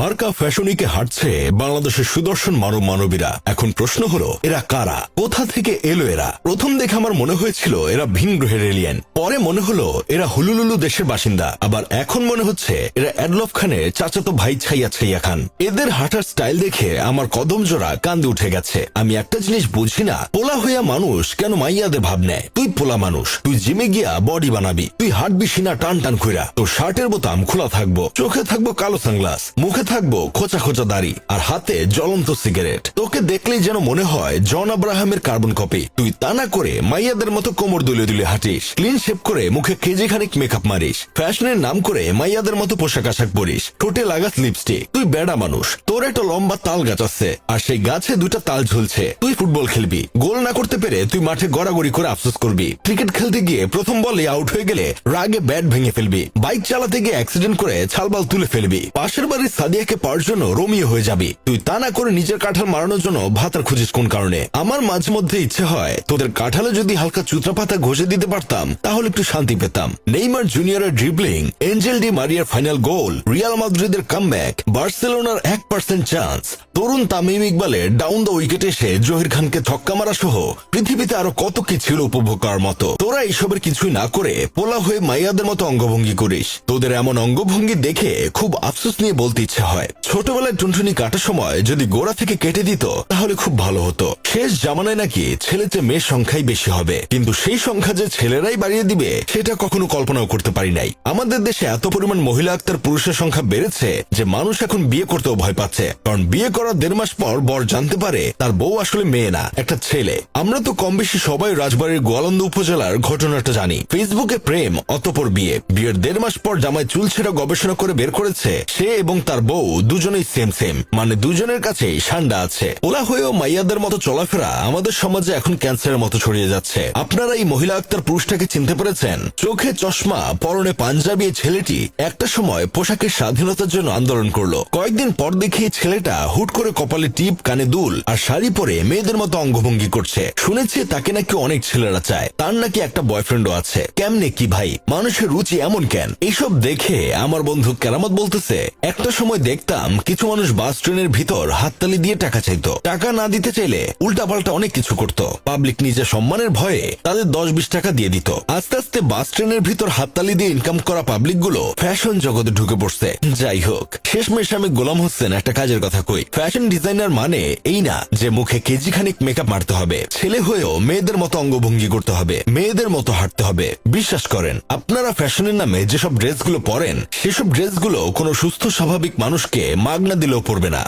আরকা fashion উইকে হাঁটছে বাংলাদেশের সুদর্শন মানব মানবীরা। এখন প্রশ্ন হলো, এরা কারা, কোথা থেকে এলো এরা? প্রথম দেখে আমার মনে হয়েছিল এরা ভিন গ্রহের এলিয়েন, পরে মনে হলো এরা হুলুলুলু দেশের বাসিন্দা, আবার এখন মনে হচ্ছে এরা অ্যাডলফ খানের চাচাতো ভাই ছাইয়া ছাইয়া খান। এদের হাঁটার স্টাইল দেখে আমার কদম জোড়া কান্দে উঠে গেছে। আমি একটা জিনিস বুঝি না, পোলা হইয়া মানুষ কেন মাইয়াদের ভাব নেয়? তুই পোলা মানুষ, তুই জিমে গিয়া বডি বানাবি, তুই হাঁটবি সিনা টান টান কইরা, তোর শার্টের বোতাম খোলা থাকবো, চোখে থাকবো কালো সানগ্লাস, মুখে থাকবো খোঁচা খোঁচা দাড়ি, আর হাতে জ্বলন্ত সিগারেট। তোকে দেখলেই যেন মনে হয় জন আব্রাহামের কার্বন কপি। তুই তা না করে মাইয়াদের মতো কোমর দুলে দুলে হাঁটিস, ক্লিন শেপ করে মুখে কেজি খানিক মেকআপ মারিস, ফ্যাশনের নাম করে মাইয়াদের মতো পোশাক আশাক পরিস, ঠোঁটে লাগাস লিপস্টিক। তুই বেড়া মানুষ, তোর একটা লম্বা তাল গাছ আছে, আর সেই গাছে দুটা তাল ঝুলছে। তুই ফুটবল খেলবি, গোল না করতে পেরে তুই মাঠে গড়াগড়ি করে আফসোস করবি। ক্রিকেট খেলতে গিয়ে প্রথম বলে আউট হয়ে গেলে রাগে ব্যাট ভেঙে ফেলবি। বাইক চালাতে গিয়ে অ্যাক্সিডেন্ট করে ছালবাল তুলে ফেলবি। পাশের বাড়ির সাদিয়াকে পাওয়ার জন্য রোমিও হয়ে যাবি। তুই তা না করে নিজের কাঁঠাল মারানোর জন্য ভাতার খুঁজিস কোন কারণে? আমার মাঝে মধ্যে ইচ্ছে হয় তোদের কাঁঠালে যদি হালকা চুত্রা পাতা ঘষে দিতে পারতাম তাহলে একটু শান্তি পেতাম। নেইমার জুনিয়রের ড্রিবলিং, এঞ্জেল ডি মারিয়ার ফাইনাল গোল, রিয়াল মাদ্রিদের কামব্যাক, বার্সেলোনার 1% চান্স, তরুণ তামিম ইকবালের ডাউন দ্য উইকেট এসে জহির খানকে ছক্কা মারা সহ পৃথিবীতে আরো কত কি ছিল উপভোগ করার মতো। তোরা এইসবের কিছুই না করে পোলা হয়ে মাইয়াদের মতো অঙ্গভঙ্গি করিস। তোদের এমন অঙ্গভঙ্গি দেখে খুব আফসোস নিয়ে বলতে ইচ্ছে হয়, ছোটবেলায় টুনটুনি কাটার সময় যদি গোড়া থেকে কেটে দিত তাহলে খুব ভালো হতো। শেষ জামানায় নাকি ছেলেতে মেয়ের সংখ্যাই বেশি হবে, কিন্তু সেই সংখ্যা যে ছেলেরাই বাড়িয়ে দিবে সেটা কখনো কল্পনাও করতে পারি নাই। আমাদের দেশে এত পরিমাণ মহিলা আক্তার পুরুষের সংখ্যা বেড়েছে যে মানুষ এখন বিয়ে করতেও ভয় পাচ্ছে, কারণ বিয়ে করার 1.5 মাস পর বর জানতে পারে তার বউ আসলে মেয়ে না, একটা ছেলে। আমরা তো কম বেশি সবাই রাজবাড়ির গোয়ালন্দ উপজেলার ঘটনাটা জানি। ফেসবুকে প্রেম, অতঃপর বিয়ে, বিয়ের 1.5 মাস পর জামাই চুল ছেঁড়া গবেষণা করে বের করেছে সে এবং তার বউ দুজনেই সেম, মানে দুজনের কাছেই সান্ডা আছে। ওলা হয়েও মাইয়াদের মতো চলাফেরা আমাদের সমাজে এখন ক্যান্সারের মতো ছড়িয়ে যাচ্ছে। আপনারা এই মহিলা আক্তার পুরুষটাকে চিনতে পেরেছেন? চোখে চশমা, পরনে পাঞ্জাবি ছেলেটি একটা সময় পোশাকের স্বাধীনতার জন্য আন্দোলন করলো। কয়েকদিন পর দেখি ছেলেটা হুট করে কপালে টিপ, কানে দুল আর শাড়ি পরে মেয়েদের মতো অঙ্গভঙ্গি করছে। শুনেছি তাকে নাকি অনেক ছেলেরা চায়, তার নাকি একটা বয়ফ্রেন্ডও আছে। কেমনে কি ভাই, মানুষের রুচি এমন কেন? এইসব দেখে আমার বন্ধু কেরামত বলতেছে, একটা সময় দেখতাম কিছু মানুষ বাস ট্রেনের ভিতর হাততালি দিয়ে টাকা চাইতো, টাকা না দিতে চাইলে উল্টাপাল্টা অনেক কিছু করত। পাবলিক নিজের সম্মানের ভয়ে তাদের 10-20 টাকা দিয়ে দিত। আস্তে আস্তে বাস ট্রেনের ভিতর হাততালি দিয়ে ইনকাম করা পাবলিক গুলো ফ্যাশন জগতে ঢুকে পড়ছে। যাই হোক, শেষমেশ আমি গোলাম হোসেন একটা কাজের কথা কই, ফ্যাশন ডিজাইনার মানে এই না যে মুখে কেজি খানিক মেকআপ মারতে হবে, ছেলে হয়েও মেয়েদের মতো অঙ্গভঙ্গি করতে হবে, মেয়েদের মতো হাঁটতে হবে। বিশ্বাস করেন, আপনারা ফ্যাশনের নামে যেসব ড্রেসগুলো পরেন সেসব ড্রেসগুলো কোনো সুস্থ স্বাভাবিক মানুষকে মাগনা দিলেও পরবে না।